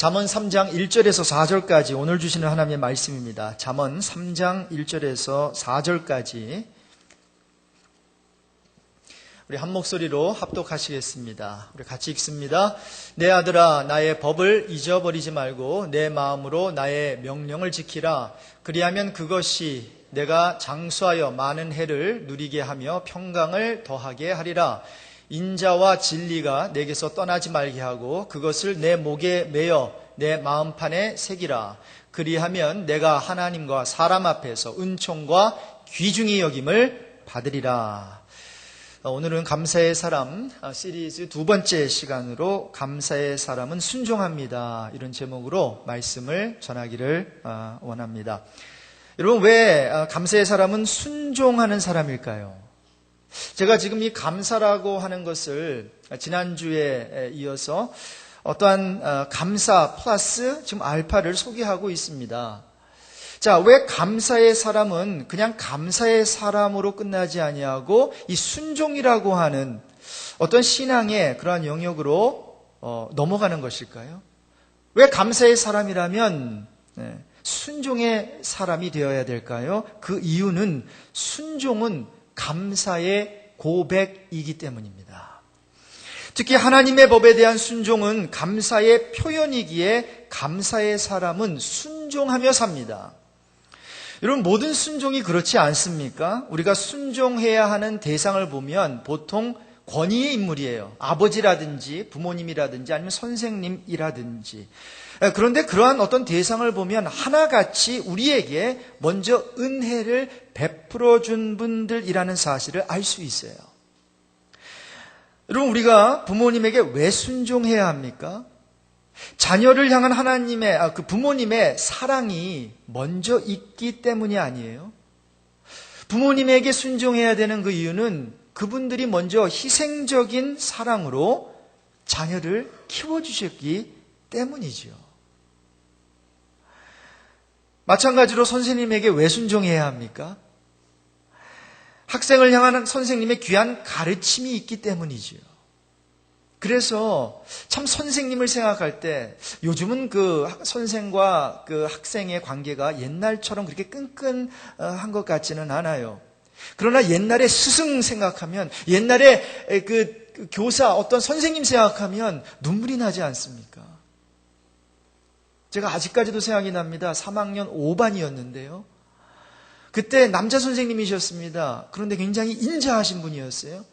잠언 3장 1절에서 4절까지 오늘 주시는 하나님의 말씀입니다. 잠언 3장 1절에서 4절까지 우리 한 목소리로 합독하시겠습니다. 우리 같이 읽습니다. 내 아들아, 나의 법을 잊어버리지 말고 내 마음으로 나의 명령을 지키라. 그리하면 그것이 내가 장수하여 많은 해를 누리게 하며 평강을 더하게 하리라. 인자와 진리가 내게서 떠나지 말게 하고 그것을 내 목에 매어 내 마음판에 새기라. 그리하면 내가 하나님과 사람 앞에서 은총과 귀중히 여김을 받으리라. 오늘은 감사의 사람 시리즈 두 번째 시간으로 감사의 사람은 순종합니다. 이런 제목으로 말씀을 전하기를 원합니다. 여러분, 왜 감사의 사람은 순종하는 사람일까요? 제가 지금 이 감사라고 하는 것을 지난주에 이어서 어떠한 감사 플러스 지금 알파를 소개하고 있습니다. 자, 왜 감사의 사람은 그냥 감사의 사람으로 끝나지 아니하고 이 순종이라고 하는 어떤 신앙의 그러한 영역으로 넘어가는 것일까요? 왜 감사의 사람이라면 순종의 사람이 되어야 될까요? 그 이유는 순종은 감사의 고백이기 때문입니다. 특히 하나님의 법에 대한 순종은 감사의 표현이기에 감사의 사람은 순종하며 삽니다. 여러분, 모든 순종이 그렇지 않습니까? 우리가 순종해야 하는 대상을 보면 보통 권위의 인물이에요. 아버지라든지 부모님이라든지 아니면 선생님이라든지. 그런데 그러한 어떤 대상을 보면 하나같이 우리에게 먼저 은혜를 베풀어 준 분들이라는 사실을 알 수 있어요. 여러분, 우리가 부모님에게 왜 순종해야 합니까? 자녀를 향한 하나님의, 그 부모님의 사랑이 먼저 있기 때문이 아니에요. 부모님에게 순종해야 되는 그 이유는 그분들이 먼저 희생적인 사랑으로 자녀를 키워주셨기 때문이죠. 마찬가지로 선생님에게 왜 순종해야 합니까? 학생을 향한 선생님의 귀한 가르침이 있기 때문이죠. 그래서 참 선생님을 생각할 때 요즘은 그 선생과 그 학생의 관계가 옛날처럼 그렇게 끈끈한 것 같지는 않아요. 그러나 옛날에 스승 생각하면, 옛날에 그 교사, 어떤 선생님 생각하면 눈물이 나지 않습니까? 제가 아직까지도 생각이 납니다. 3학년 5반이었는데요. 그때 남자 선생님이셨습니다. 그런데 굉장히 인자하신 분이었어요.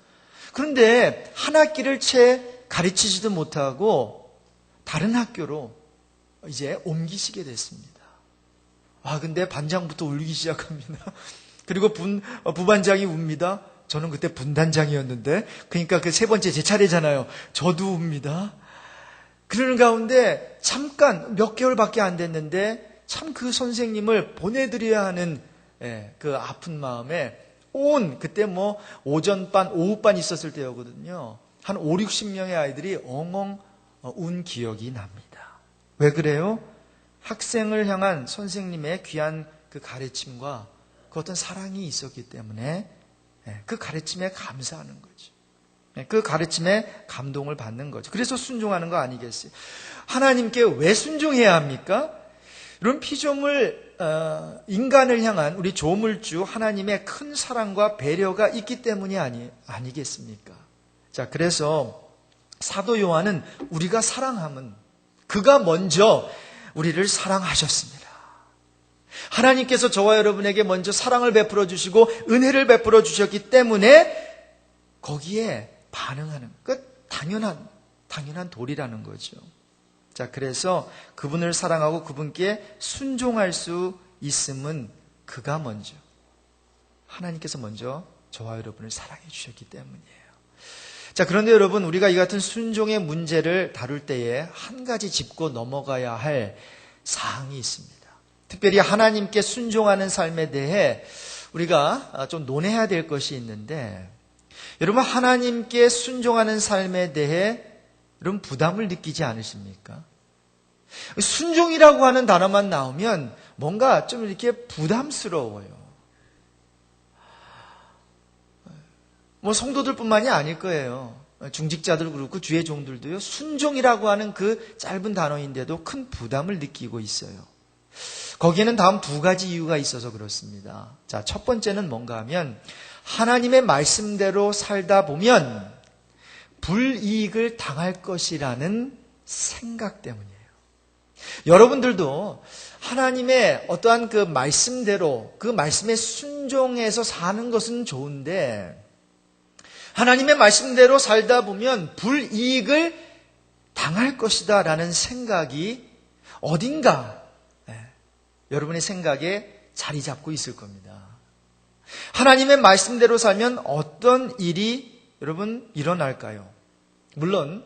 그런데 한 학기를 채 가르치지도 못하고 다른 학교로 이제 옮기시게 됐습니다. 근데 반장부터 울기 시작합니다. 그리고 부반장이 웁니다. 저는 그때 분단장이었는데, 그러니까 그 세 번째 제 차례잖아요. 저도 웁니다. 그러는 가운데 잠깐 몇 개월밖에 안 됐는데 참 그 선생님을 보내드려야 하는 그 아픈 마음에 그때 오전반, 오후반 있었을 때였거든요. 한 5, 60명의 아이들이 엉엉 운 기억이 납니다. 왜 그래요? 학생을 향한 선생님의 귀한 그 가르침과 그 어떤 사랑이 있었기 때문에 그 가르침에 감사하는 거죠. 그 가르침에 감동을 받는 거죠. 그래서 순종하는 거 아니겠어요? 하나님께 왜 순종해야 합니까? 이런 피조물, 인간을 향한 우리 조물주 하나님의 큰 사랑과 배려가 있기 때문이 아니겠습니까? 자, 그래서 사도 요한은 우리가 사랑함은 그가 먼저 우리를 사랑하셨습니다. 하나님께서 저와 여러분에게 먼저 사랑을 베풀어 주시고 은혜를 베풀어 주셨기 때문에 거기에 반응하는 것, 당연한 도리라는 거죠. 자, 그래서 그분을 사랑하고 그분께 순종할 수 있음은 그가 먼저, 하나님께서 먼저 저와 여러분을 사랑해 주셨기 때문이에요. 자, 그런데 여러분, 우리가 이 같은 순종의 문제를 다룰 때에 한 가지 짚고 넘어가야 할 사항이 있습니다. 특별히 하나님께 순종하는 삶에 대해 우리가 좀 논해야 될 것이 있는데, 여러분, 하나님께 순종하는 삶에 대해 여러분 부담을 느끼지 않으십니까? 순종이라고 하는 단어만 나오면 뭔가 좀 이렇게 부담스러워요. 성도들뿐만이 아닐 거예요. 중직자들 그렇고 주의 종들도요, 순종이라고 하는 그 짧은 단어인데도 큰 부담을 느끼고 있어요. 거기에는 다음 두 가지 이유가 있어서 그렇습니다. 자, 첫 번째는 뭔가 하면 하나님의 말씀대로 살다 보면 불이익을 당할 것이라는 생각 때문이에요. 여러분들도 하나님의 어떠한 그 말씀대로 그 말씀에 순종해서 사는 것은 좋은데 하나님의 말씀대로 살다 보면 불이익을 당할 것이다 라는 생각이 어딘가 여러분의 생각에 자리 잡고 있을 겁니다. 하나님의 말씀대로 살면 어떤 일이 여러분 일어날까요? 물론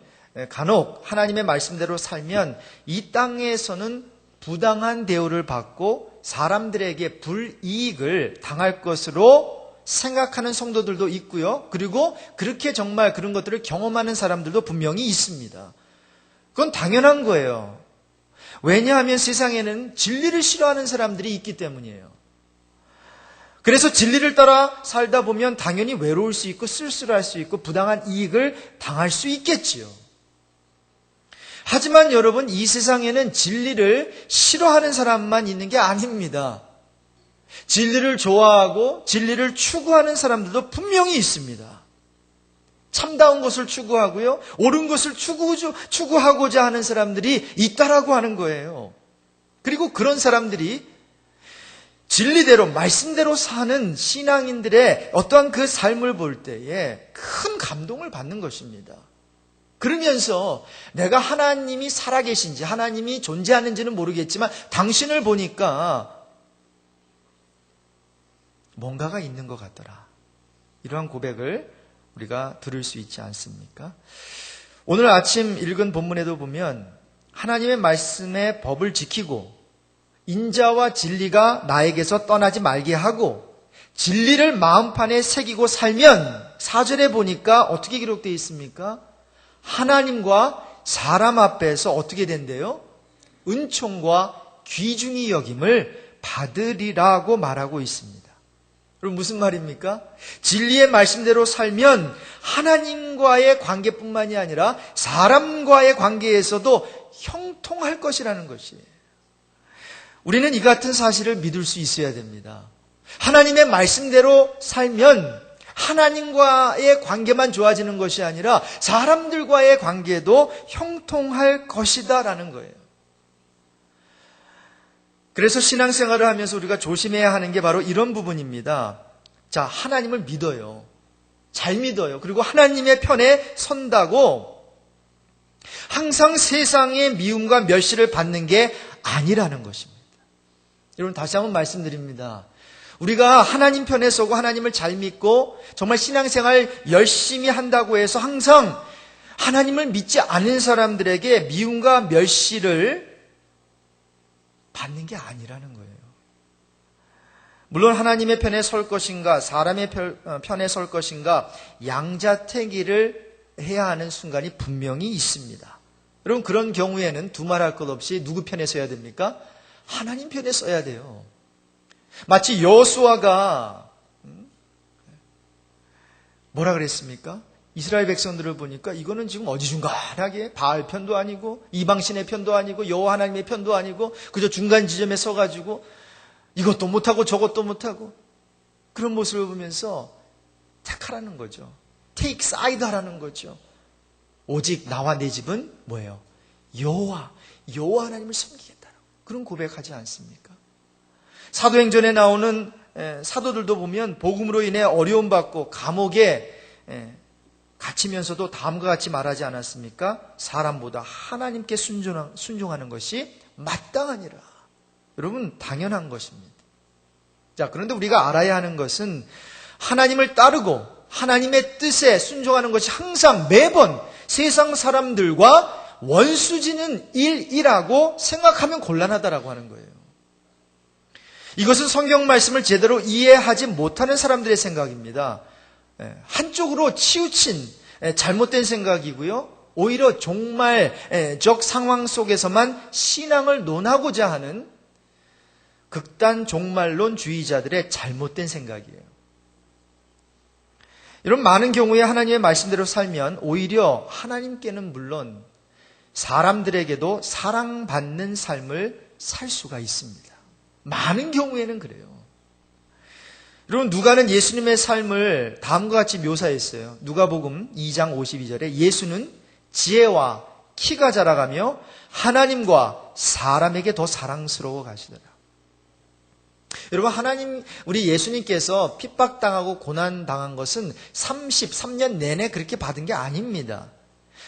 간혹 하나님의 말씀대로 살면 이 땅에서는 부당한 대우를 받고 사람들에게 불이익을 당할 것으로 생각하는 성도들도 있고요. 그리고 그렇게 정말 그런 것들을 경험하는 사람들도 분명히 있습니다. 그건 당연한 거예요. 왜냐하면 세상에는 진리를 싫어하는 사람들이 있기 때문이에요. 그래서 진리를 따라 살다 보면 당연히 외로울 수 있고 쓸쓸할 수 있고 부당한 이익을 당할 수 있겠지요. 하지만 여러분, 이 세상에는 진리를 싫어하는 사람만 있는 게 아닙니다. 진리를 좋아하고 진리를 추구하는 사람들도 분명히 있습니다. 참다운 것을 추구하고요, 옳은 것을 추구하고자 하는 사람들이 있다라고 하는 거예요. 그리고 그런 사람들이 진리대로 말씀대로 사는 신앙인들의 어떠한 그 삶을 볼 때에 큰 감동을 받는 것입니다. 그러면서 내가 하나님이 살아계신지 하나님이 존재하는지는 모르겠지만 당신을 보니까 뭔가가 있는 것 같더라. 이러한 고백을 우리가 들을 수 있지 않습니까? 오늘 아침 읽은 본문에도 보면 하나님의 말씀의 법을 지키고 인자와 진리가 나에게서 떠나지 말게 하고 진리를 마음판에 새기고 살면 4절에 보니까 어떻게 기록되어 있습니까? 하나님과 사람 앞에서 어떻게 된대요? 은총과 귀중히 여김을 받으리라고 말하고 있습니다. 그럼 무슨 말입니까? 진리의 말씀대로 살면 하나님과의 관계뿐만이 아니라 사람과의 관계에서도 형통할 것이라는 것이에요. 우리는 이 같은 사실을 믿을 수 있어야 됩니다. 하나님의 말씀대로 살면 하나님과의 관계만 좋아지는 것이 아니라 사람들과의 관계도 형통할 것이다라는 거예요. 그래서 신앙생활을 하면서 우리가 조심해야 하는 게 바로 이런 부분입니다. 자, 하나님을 믿어요. 잘 믿어요. 그리고 하나님의 편에 선다고 항상 세상의 미움과 멸시를 받는 게 아니라는 것입니다. 여러분, 다시 한번 말씀드립니다. 우리가 하나님 편에 서고 하나님을 잘 믿고 정말 신앙생활 열심히 한다고 해서 항상 하나님을 믿지 않는 사람들에게 미움과 멸시를 받는 게 아니라는 거예요. 물론 하나님의 편에 설 것인가 사람의 편에 설 것인가 양자택일을 해야 하는 순간이 분명히 있습니다. 여러분, 그런 경우에는 두말할 것 없이 누구 편에 서야 됩니까? 하나님 편에 서야 돼요. 마치 여호수아가 뭐라 그랬습니까? 이스라엘 백성들을 보니까 이거는 지금 어지중간하게 바알 편도 아니고 이방신의 편도 아니고 여호와 하나님의 편도 아니고 그저 중간 지점에 서가지고 이것도 못하고 저것도 못하고 그런 모습을 보면서 택하라는 거죠. take side 하라는 거죠. 오직 나와 내 집은 뭐예요? 여호와 하나님을 섬기겠다라고 그런 고백하지 않습니까? 사도행전에 나오는 사도들도 보면 복음으로 인해 어려움받고 감옥에 갇히면서도 다음과 같이 말하지 않았습니까? 사람보다 하나님께 순종하는 것이 마땅하니라. 여러분, 당연한 것입니다. 자, 그런데 우리가 알아야 하는 것은 하나님을 따르고 하나님의 뜻에 순종하는 것이 항상 매번 세상 사람들과 원수지는 일이라고 생각하면 곤란하다라고 하는 거예요. 이것은 성경 말씀을 제대로 이해하지 못하는 사람들의 생각입니다. 한쪽으로 치우친 잘못된 생각이고요. 오히려 종말적 상황 속에서만 신앙을 논하고자 하는 극단 종말론주의자들의 잘못된 생각이에요. 이런 많은 경우에 하나님의 말씀대로 살면 오히려 하나님께는 물론 사람들에게도 사랑받는 삶을 살 수가 있습니다. 많은 경우에는 그래요. 여러분, 누가는 예수님의 삶을 다음과 같이 묘사했어요. 누가복음 2장 52절에 예수는 지혜와 키가 자라가며 하나님과 사람에게 더 사랑스러워 가시더라. 여러분, 우리 예수님께서 핍박당하고 고난당한 것은 33년 내내 그렇게 받은 게 아닙니다.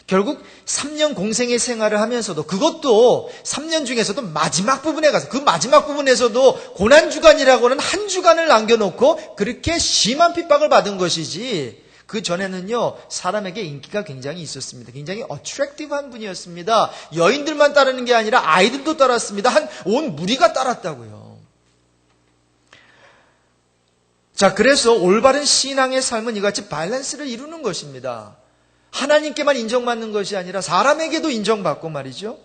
결국 3년 공생의 생활을 하면서도 그것도 3년 중에서도 마지막 부분에 가서 그 마지막 부분에서도 고난주간이라고는 한 주간을 남겨놓고 그렇게 심한 핍박을 받은 것이지 그 전에는요 사람에게 인기가 굉장히 있었습니다. 굉장히 어트랙티브한 분이었습니다. 여인들만 따르는 게 아니라 아이들도 따랐습니다. 한 온 무리가 따랐다고요. 자, 그래서 올바른 신앙의 삶은 이같이 밸런스를 이루는 것입니다. 하나님께만 인정받는 것이 아니라 사람에게도 인정받고 말이죠.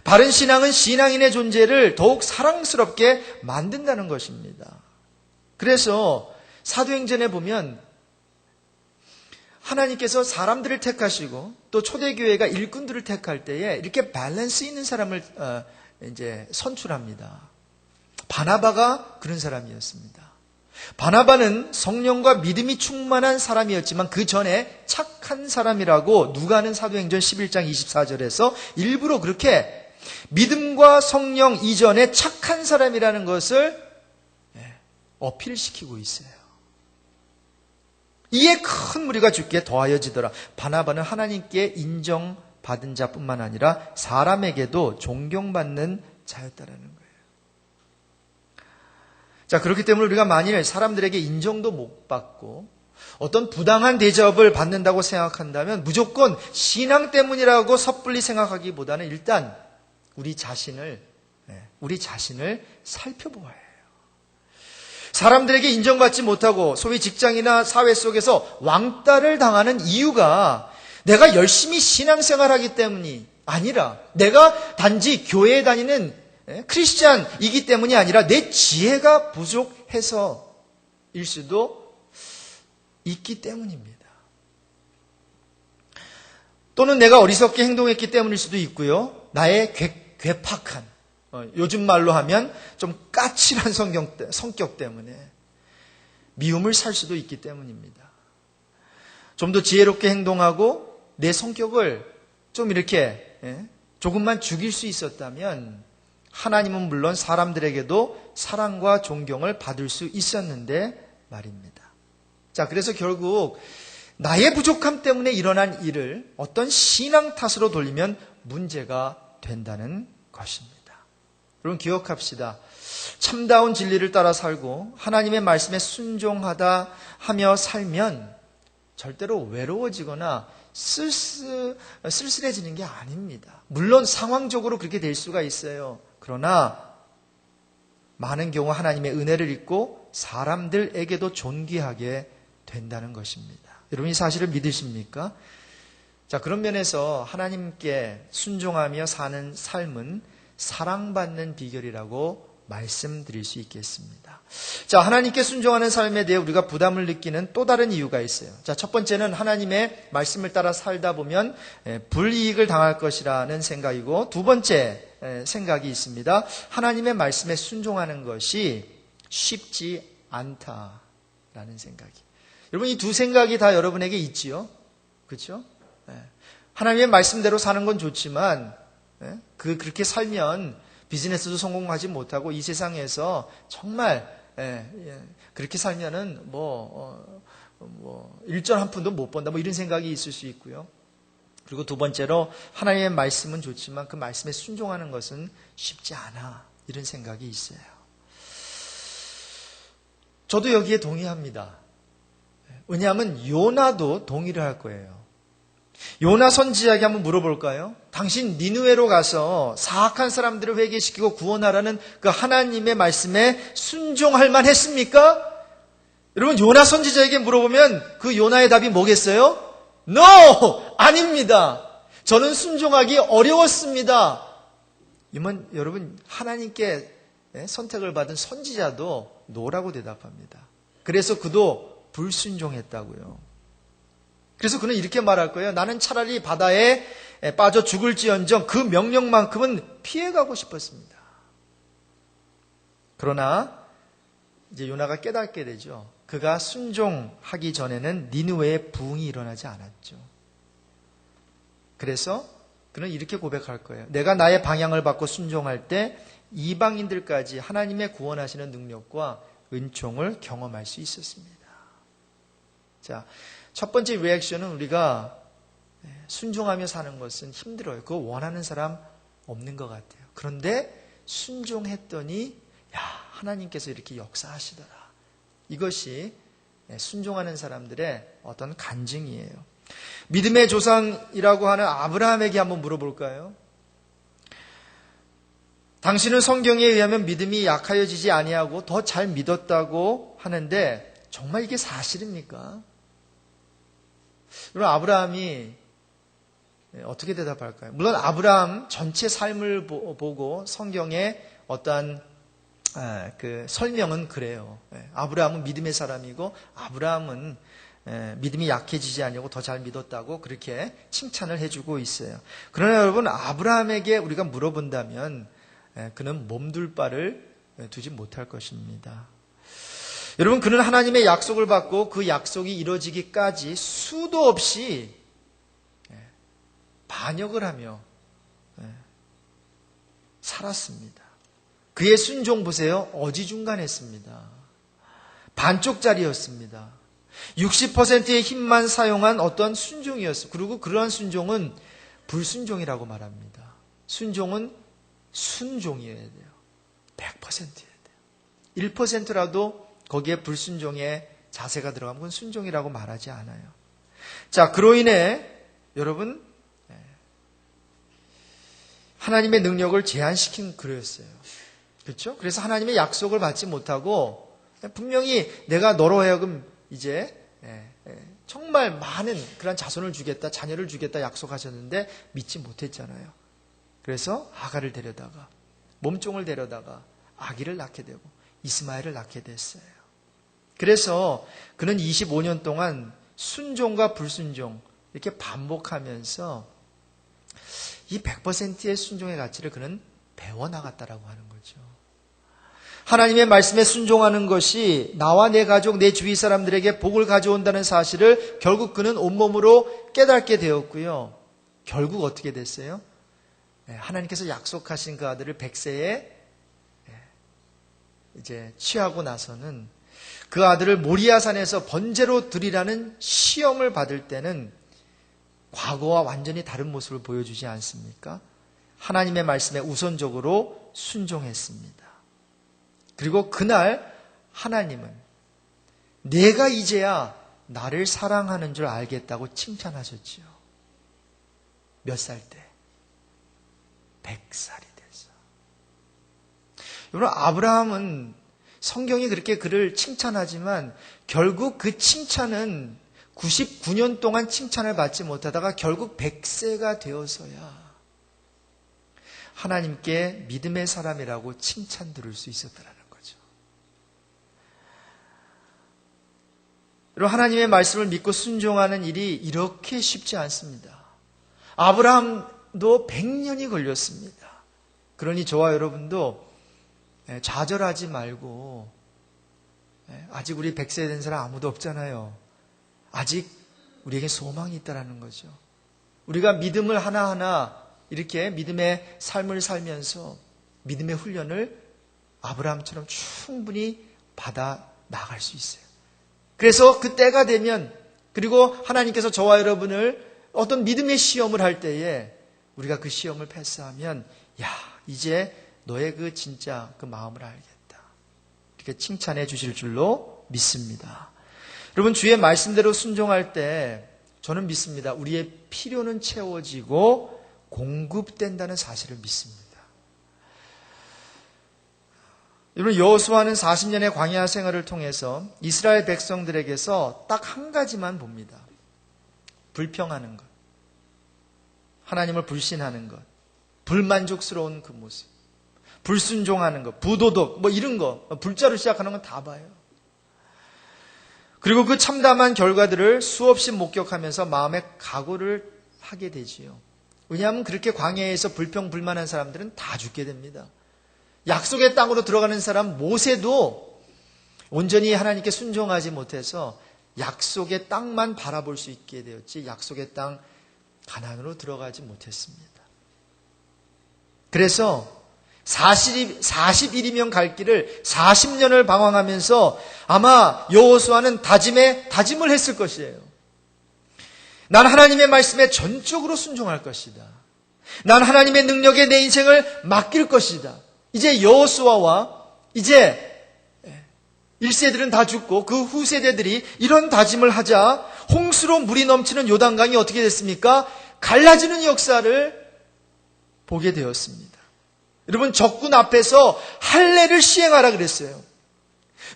바른 신앙은 신앙인의 존재를 더욱 사랑스럽게 만든다는 것입니다. 그래서 사도행전에 보면 하나님께서 사람들을 택하시고 또 초대교회가 일꾼들을 택할 때에 이렇게 밸런스 있는 사람을 이제 선출합니다. 바나바가 그런 사람이었습니다. 바나바는 성령과 믿음이 충만한 사람이었지만 그 전에 착한 사람이라고 누가는 사도행전 11장 24절에서 일부러 그렇게 믿음과 성령 이전에 착한 사람이라는 것을 어필시키고 있어요. 이에 큰 무리가 주께 더하여지더라. 바나바는 하나님께 인정받은 자뿐만 아니라 사람에게도 존경받는 자였다라는 거예요. 자, 그렇기 때문에 우리가 만일 사람들에게 인정도 못 받고 어떤 부당한 대접을 받는다고 생각한다면 무조건 신앙 때문이라고 섣불리 생각하기보다는 일단 우리 자신을 살펴보아야 해요. 사람들에게 인정받지 못하고 소위 직장이나 사회 속에서 왕따를 당하는 이유가 내가 열심히 신앙생활하기 때문이 아니라 내가 단지 교회에 다니는 크리스찬이기 때문이 아니라 내 지혜가 부족해서일 수도 있기 때문입니다. 또는 내가 어리석게 행동했기 때문일 수도 있고요. 나의 괴팍한, 요즘 말로 하면 좀 까칠한 성격 때문에 미움을 살 수도 있기 때문입니다. 좀 더 지혜롭게 행동하고 내 성격을 좀 이렇게 조금만 죽일 수 있었다면 하나님은 물론 사람들에게도 사랑과 존경을 받을 수 있었는데 말입니다. 자, 그래서 결국 나의 부족함 때문에 일어난 일을 어떤 신앙 탓으로 돌리면 문제가 된다는 것입니다. 여러분 기억합시다. 참다운 진리를 따라 살고 하나님의 말씀에 순종하다 하며 살면 절대로 외로워지거나 쓸쓸해지는 게 아닙니다. 물론 상황적으로 그렇게 될 수가 있어요. 그러나 많은 경우 하나님의 은혜를 입고 사람들에게도 존귀하게 된다는 것입니다. 여러분 이 사실을 믿으십니까? 자, 그런 면에서 하나님께 순종하며 사는 삶은 사랑받는 비결이라고 말씀드릴 수 있겠습니다. 자, 하나님께 순종하는 삶에 대해 우리가 부담을 느끼는 또 다른 이유가 있어요. 자, 첫 번째는 하나님의 말씀을 따라 살다 보면 불이익을 당할 것이라는 생각이고, 두 번째 생각이 있습니다. 하나님의 말씀에 순종하는 것이 쉽지 않다라는 생각이. 여러분 이 두 생각이 다 여러분에게 있지요? 그렇죠? 하나님의 말씀대로 사는 건 좋지만 그렇게 살면 비즈니스도 성공하지 못하고 이 세상에서 정말 그렇게 살면은 일전 한 푼도 못 번다 이런 생각이 있을 수 있고요. 그리고 두 번째로 하나님의 말씀은 좋지만 그 말씀에 순종하는 것은 쉽지 않아 이런 생각이 있어요. 저도 여기에 동의합니다. 왜냐하면 요나도 동의를 할 거예요. 요나 선지자에게 한번 물어볼까요? 당신 니느웨로 가서 사악한 사람들을 회개시키고 구원하라는 그 하나님의 말씀에 순종할 만했습니까? 여러분 요나 선지자에게 물어보면 그 요나의 답이 뭐겠어요? No! 아닙니다. 저는 순종하기 어려웠습니다. 여러분 하나님께 선택을 받은 선지자도 no라고 대답합니다. 그래서 그도 불순종했다고요. 그래서 그는 이렇게 말할 거예요. 나는 차라리 바다에 빠져 죽을지언정 그 명령만큼은 피해가고 싶었습니다. 그러나 이제 요나가 깨닫게 되죠. 그가 순종하기 전에는 니느웨의 부흥이 일어나지 않았죠. 그래서 그는 이렇게 고백할 거예요. 내가 나의 방향을 바꿔 순종할 때 이방인들까지 하나님의 구원하시는 능력과 은총을 경험할 수 있었습니다. 자, 첫 번째 리액션은 우리가 순종하며 사는 것은 힘들어요. 그거 원하는 사람 없는 것 같아요. 그런데 순종했더니 하나님께서 이렇게 역사하시더라. 이것이 순종하는 사람들의 어떤 간증이에요. 믿음의 조상이라고 하는 아브라함에게 한번 물어볼까요? 당신은 성경에 의하면 믿음이 약하여지지 아니하고 더 잘 믿었다고 하는데 정말 이게 사실입니까? 그럼 아브라함이 어떻게 대답할까요? 물론 아브라함 전체 삶을 보고 성경의 어떠한 그 설명은 그래요. 아브라함은 믿음의 사람이고 아브라함은 믿음이 약해지지 않냐고 더 잘 믿었다고 그렇게 칭찬을 해주고 있어요. 그러나 여러분 아브라함에게 우리가 물어본다면 그는 몸둘 바를 두지 못할 것입니다. 여러분 그는 하나님의 약속을 받고 그 약속이 이루어지기까지 수도 없이 반역을 하며 살았습니다. 그의 순종 보세요. 어지중간했습니다. 반쪽짜리였습니다. 60%의 힘만 사용한 어떤 순종이었어요. 그리고 그러한 순종은 불순종이라고 말합니다. 순종은 순종이어야 돼요. 100%여야 돼요. 1%라도 거기에 불순종의 자세가 들어가면 그건 순종이라고 말하지 않아요. 자, 그로 인해 여러분 하나님의 능력을 제한시킨 그였어요. 그렇죠? 그래서 하나님의 약속을 받지 못하고 분명히 내가 너로 하여금 이제 정말 많은 그런 자손을 주겠다, 자녀를 주겠다 약속하셨는데 믿지 못했잖아요. 그래서 하갈을 데려다가 몸종을 데려다가 아기를 낳게 되고 이스마엘을 낳게 됐어요. 그래서 그는 25년 동안 순종과 불순종 이렇게 반복하면서 이 100%의 순종의 가치를 그는 배워나갔다라고 하는 거죠. 하나님의 말씀에 순종하는 것이 나와 내 가족, 내 주위 사람들에게 복을 가져온다는 사실을 결국 그는 온몸으로 깨닫게 되었고요. 결국 어떻게 됐어요? 하나님께서 약속하신 그 아들을 100세에 이제 취하고 나서는 그 아들을 모리아산에서 번제로 드리라는 시험을 받을 때는 과거와 완전히 다른 모습을 보여주지 않습니까? 하나님의 말씀에 우선적으로 순종했습니다. 그리고 그날 하나님은 내가 이제야 나를 사랑하는 줄 알겠다고 칭찬하셨지요. 몇 살 때? 100살이 돼서. 여러분 아브라함은 성경이 그렇게 그를 칭찬하지만 결국 그 칭찬은 99년 동안 칭찬을 받지 못하다가 결국 100세가 되어서야 하나님께 믿음의 사람이라고 칭찬 들을 수 있었다라는 거죠. 여러분 하나님의 말씀을 믿고 순종하는 일이 이렇게 쉽지 않습니다. 아브라함도 100년이 걸렸습니다. 그러니 저와 여러분도 좌절하지 말고 아직 우리 100세 된 사람 아무도 없잖아요. 아직 우리에게 소망이 있다는 거죠. 우리가 믿음을 하나하나 이렇게 믿음의 삶을 살면서 믿음의 훈련을 아브라함처럼 충분히 받아 나갈 수 있어요. 그래서 그 때가 되면 그리고 하나님께서 저와 여러분을 어떤 믿음의 시험을 할 때에 우리가 그 시험을 패스하면 이제 너의 그 진짜 그 마음을 알겠다. 이렇게 칭찬해 주실 줄로 믿습니다. 여러분 주의 말씀대로 순종할 때 저는 믿습니다. 우리의 필요는 채워지고 공급된다는 사실을 믿습니다. 여러분 여호수아는 40년의 광야 생활을 통해서 이스라엘 백성들에게서 딱 한 가지만 봅니다. 불평하는 것, 하나님을 불신하는 것, 불만족스러운 그 모습, 불순종하는 것, 부도덕 이런 거, 불자로 시작하는 건 다 봐요. 그리고 그 참담한 결과들을 수없이 목격하면서 마음의 각오를 하게 되지요. 왜냐하면 그렇게 광야에서 불평불만한 사람들은 다 죽게 됩니다. 약속의 땅으로 들어가는 사람 모세도 온전히 하나님께 순종하지 못해서 약속의 땅만 바라볼 수 있게 되었지 약속의 땅 가나안으로 들어가지 못했습니다. 그래서 40일이면 갈 길을 40년을 방황하면서 아마 여호수아는 다짐을 했을 것이에요. 난 하나님의 말씀에 전적으로 순종할 것이다. 난 하나님의 능력에 내 인생을 맡길 것이다. 이제 여호수아와 이제 1세들은 다 죽고 그 후세대들이 이런 다짐을 하자 홍수로 물이 넘치는 요단강이 어떻게 됐습니까? 갈라지는 역사를 보게 되었습니다. 여러분 적군 앞에서 할례를 시행하라 그랬어요.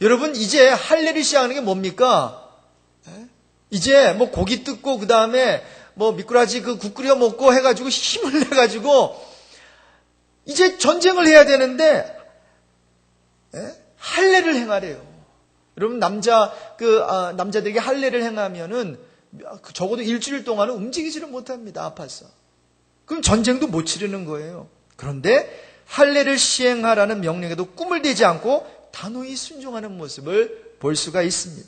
여러분 이제 할례를 시행하는 게 뭡니까? 이제 뭐 고기 뜯고 그 다음에 뭐 미꾸라지 그 국 끓여 먹고 해가지고 힘을 내가지고 이제 전쟁을 해야 되는데 할례를 행하래요. 여러분 남자들에게 할례를 행하면은 적어도 일주일 동안은 움직이지를 못합니다. 아파서. 그럼 전쟁도 못 치르는 거예요. 그런데 할례를 시행하라는 명령에도 꿈을 대지 않고 단호히 순종하는 모습을 볼 수가 있습니다.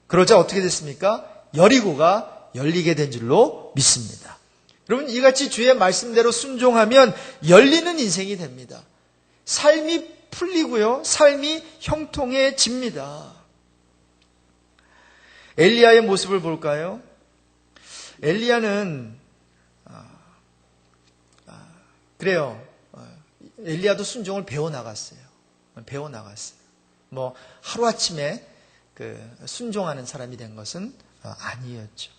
그러자 어떻게 됐습니까? 여리고가 열리게 된 줄로 믿습니다. 여러분 이같이 주의 말씀대로 순종하면 열리는 인생이 됩니다. 삶이 풀리고요. 삶이 형통해집니다. 엘리야의 모습을 볼까요? 엘리야는 그래요. 엘리야도 순종을 배워나갔어요. 뭐 하루아침에 순종하는 사람이 된 것은 아니었죠.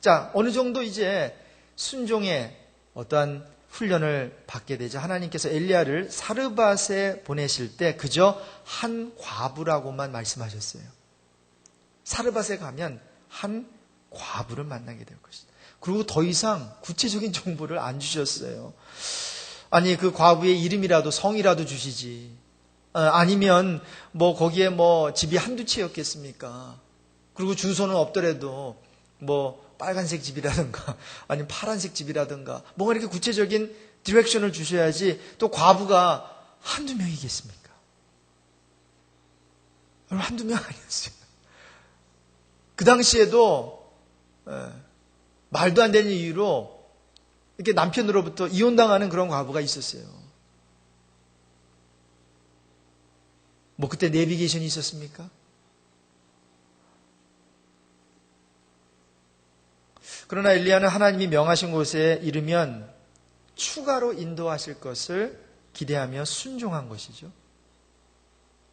자, 어느 정도 이제 순종의 어떠한 훈련을 받게 되자 하나님께서 엘리야를 사르밧에 보내실 때 그저 한 과부라고만 말씀하셨어요. 사르밧에 가면 한 과부를 만나게 될 것이다. 그리고 더 이상 구체적인 정보를 안 주셨어요. 아니 그 과부의 이름이라도 성이라도 주시지. 아니면 뭐 거기에 뭐 집이 한두 채였겠습니까? 그리고 주소는 없더라도 뭐 빨간색 집이라든가 아니면 파란색 집이라든가 뭔가 이렇게 구체적인 디렉션을 주셔야지. 또 과부가 한두 명이겠습니까? 여러분 한두 명 아니었어요. 그 당시에도 말도 안 되는 이유로 이렇게 남편으로부터 이혼당하는 그런 과부가 있었어요. 뭐 그때 내비게이션이 있었습니까? 그러나 엘리야는 하나님이 명하신 곳에 이르면 추가로 인도하실 것을 기대하며 순종한 것이죠.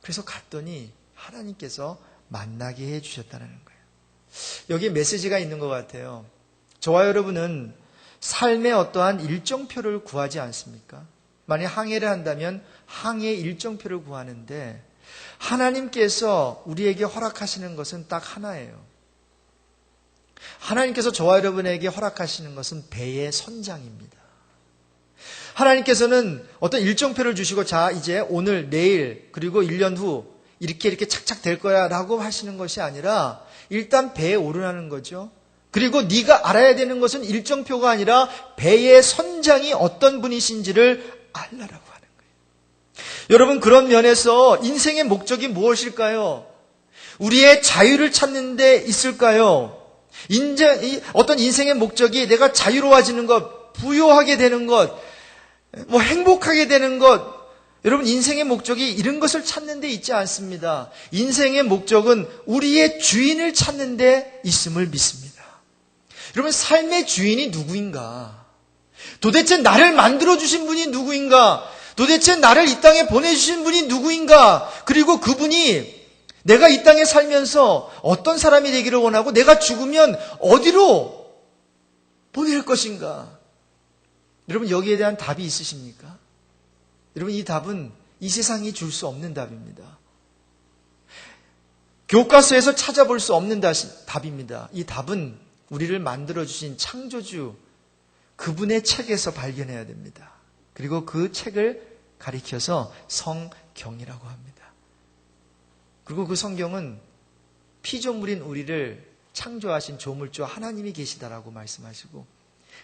그래서 갔더니 하나님께서 만나게 해주셨다는 거예요. 여기에 메시지가 있는 것 같아요. 저와 여러분은 삶의 어떠한 일정표를 구하지 않습니까? 만약 항해를 한다면 항해 일정표를 구하는데 하나님께서 우리에게 허락하시는 것은 딱 하나예요. 하나님께서 저와 여러분에게 허락하시는 것은 배의 선장입니다. 하나님께서는 어떤 일정표를 주시고 자 이제 오늘 내일 그리고 1년 후 이렇게 착착 될 거야 라고 하시는 것이 아니라 일단 배에 오르라는 거죠. 그리고 네가 알아야 되는 것은 일정표가 아니라 배의 선장이 어떤 분이신지를 알라라고 하는 거예요. 여러분 그런 면에서 인생의 목적이 무엇일까요? 우리의 자유를 찾는 데 있을까요? 어떤 인생의 목적이 내가 자유로워지는 것, 부유하게 되는 것, 뭐 행복하게 되는 것, 여러분 인생의 목적이 이런 것을 찾는 데 있지 않습니다. 인생의 목적은 우리의 주인을 찾는 데 있음을 믿습니다. 여러분 삶의 주인이 누구인가? 도대체 나를 만들어주신 분이 누구인가? 도대체 나를 이 땅에 보내주신 분이 누구인가? 그리고 그분이 내가 이 땅에 살면서 어떤 사람이 되기를 원하고 내가 죽으면 어디로 보낼 것인가? 여러분 여기에 대한 답이 있으십니까? 여러분 이 답은 이 세상이 줄 수 없는 답입니다. 교과서에서 찾아볼 수 없는 답입니다. 이 답은 우리를 만들어주신 창조주 그분의 책에서 발견해야 됩니다. 그리고 그 책을 가리켜서 성경이라고 합니다. 그리고 그 성경은 피조물인 우리를 창조하신 조물주 하나님이 계시다라고 말씀하시고,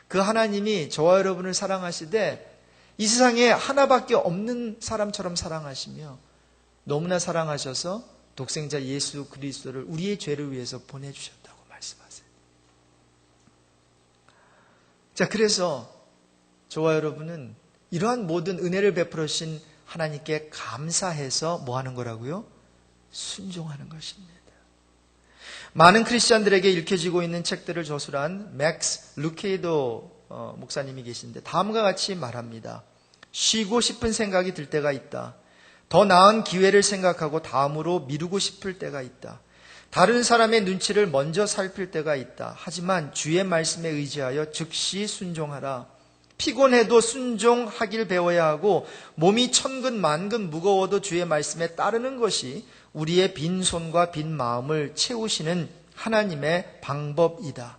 그 하나님이 저와 여러분을 사랑하시되 이 세상에 하나밖에 없는 사람처럼 사랑하시며 너무나 사랑하셔서 독생자 예수 그리스도를 우리의 죄를 위해서 보내주셨다고 말씀하세요. 자, 그래서 저와 여러분은 이러한 모든 은혜를 베풀어 주신 하나님께 감사해서 뭐 하는 거라고요? 순종하는 것입니다. 많은 크리스찬들에게 읽혀지고 있는 책들을 저술한 맥스 루케이도 목사님이 계신데 다음과 같이 말합니다. 쉬고 싶은 생각이 들 때가 있다. 더 나은 기회를 생각하고 다음으로 미루고 싶을 때가 있다. 다른 사람의 눈치를 먼저 살필 때가 있다. 하지만 주의 말씀에 의지하여 즉시 순종하라. 피곤해도 순종하길 배워야 하고 몸이 천근 만근 무거워도 주의 말씀에 따르는 것이 우리의 빈 손과 빈 마음을 채우시는 하나님의 방법이다.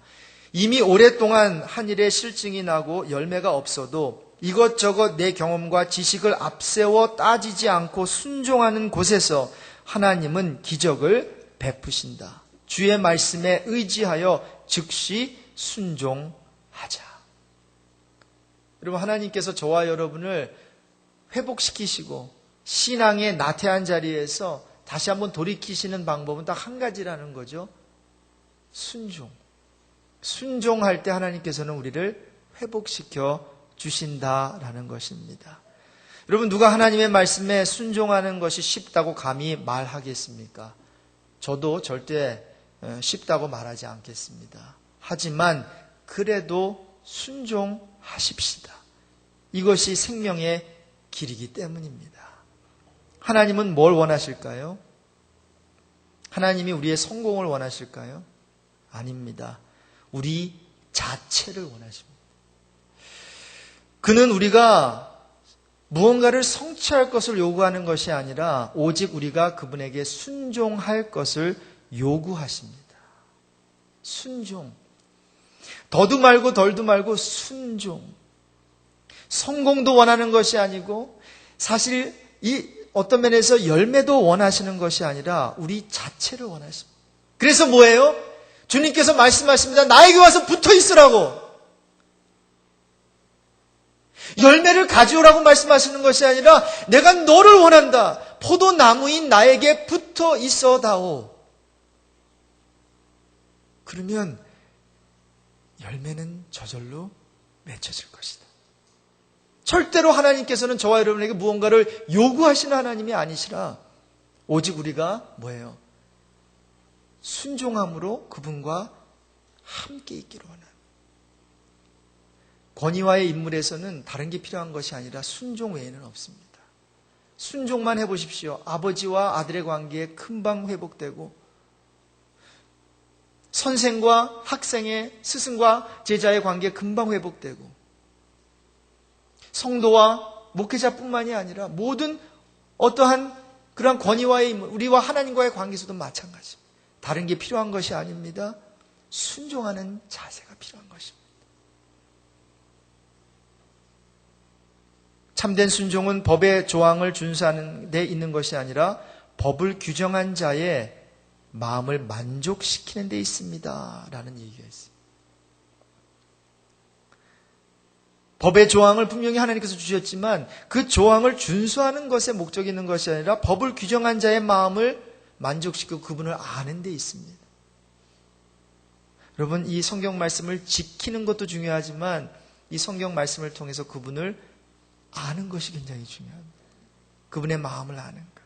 이미 오랫동안 한 일에 실증이 나고 열매가 없어도 이것저것 내 경험과 지식을 앞세워 따지지 않고 순종하는 곳에서 하나님은 기적을 베푸신다. 주의 말씀에 의지하여 즉시 순종하자. 여러분, 하나님께서 저와 여러분을 회복시키시고 신앙의 나태한 자리에서 다시 한번 돌이키시는 방법은 딱 한 가지라는 거죠. 순종. 순종할 때 하나님께서는 우리를 회복시켜 주신다라는 것입니다. 여러분, 누가 하나님의 말씀에 순종하는 것이 쉽다고 감히 말하겠습니까? 저도 절대 쉽다고 말하지 않겠습니다. 하지만 그래도 순종하십시다. 이것이 생명의 길이기 때문입니다. 하나님은 뭘 원하실까요? 하나님이 우리의 성공을 원하실까요? 아닙니다. 우리 자체를 원하십니다. 그는 우리가 무언가를 성취할 것을 요구하는 것이 아니라 오직 우리가 그분에게 순종할 것을 요구하십니다. 순종. 더도 말고 덜도 말고 순종. 성공도 원하는 것이 아니고 사실 이 어떤 면에서 열매도 원하시는 것이 아니라 우리 자체를 원하십니다. 그래서 뭐예요? 주님께서 말씀하십니다. 나에게 와서 붙어 있으라고. 열매를 가져오라고 말씀하시는 것이 아니라 내가 너를 원한다. 포도나무인 나에게 붙어 있어다오. 그러면 열매는 저절로 맺혀질 것이다. 절대로 하나님께서는 저와 여러분에게 무언가를 요구하시는 하나님이 아니시라 오직 우리가 뭐예요? 순종함으로 그분과 함께 있기를 원합니다. 권위와의 인물에서는 다른 게 필요한 것이 아니라 순종 외에는 없습니다. 순종만 해보십시오. 아버지와 아들의 관계에 금방 회복되고 선생과 학생의 스승과 제자의 관계에 금방 회복되고 성도와 목회자뿐만이 아니라 모든 어떠한 그러한 권위와의 인물, 우리와 하나님과의 관계에서도 마찬가지입니다. 다른 게 필요한 것이 아닙니다. 순종하는 자세가 필요한 것입니다. 참된 순종은 법의 조항을 준수하는 데 있는 것이 아니라 법을 규정한 자의 마음을 만족시키는 데 있습니다. 라는 얘기가 있습니다. 법의 조항을 분명히 하나님께서 주셨지만 그 조항을 준수하는 것에 목적이 있는 것이 아니라 법을 규정한 자의 마음을 만족시키고 그분을 아는 데 있습니다. 여러분, 이 성경 말씀을 지키는 것도 중요하지만 이 성경 말씀을 통해서 그분을 아는 것이 굉장히 중요합니다. 그분의 마음을 아는 것.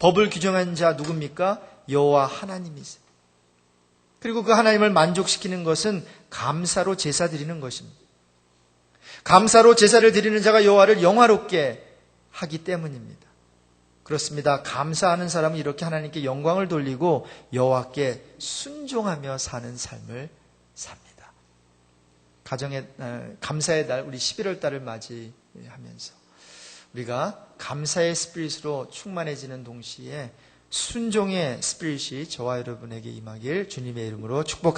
법을 규정한 자 누굽니까? 여호와 하나님이세요. 그리고 그 하나님을 만족시키는 것은 감사로 제사 드리는 것입니다. 감사로 제사를 드리는 자가 여호와를 영화롭게 하기 때문입니다. 그렇습니다. 감사하는 사람은 이렇게 하나님께 영광을 돌리고 여호와께 순종하며 사는 삶을 삽니다. 가정의 감사의 달, 우리 11월 달을 맞이하면서 우리가 감사의 스피릿으로 충만해지는 동시에 순종의 스피릿이 저와 여러분에게 임하길 주님의 이름으로 축복합니다.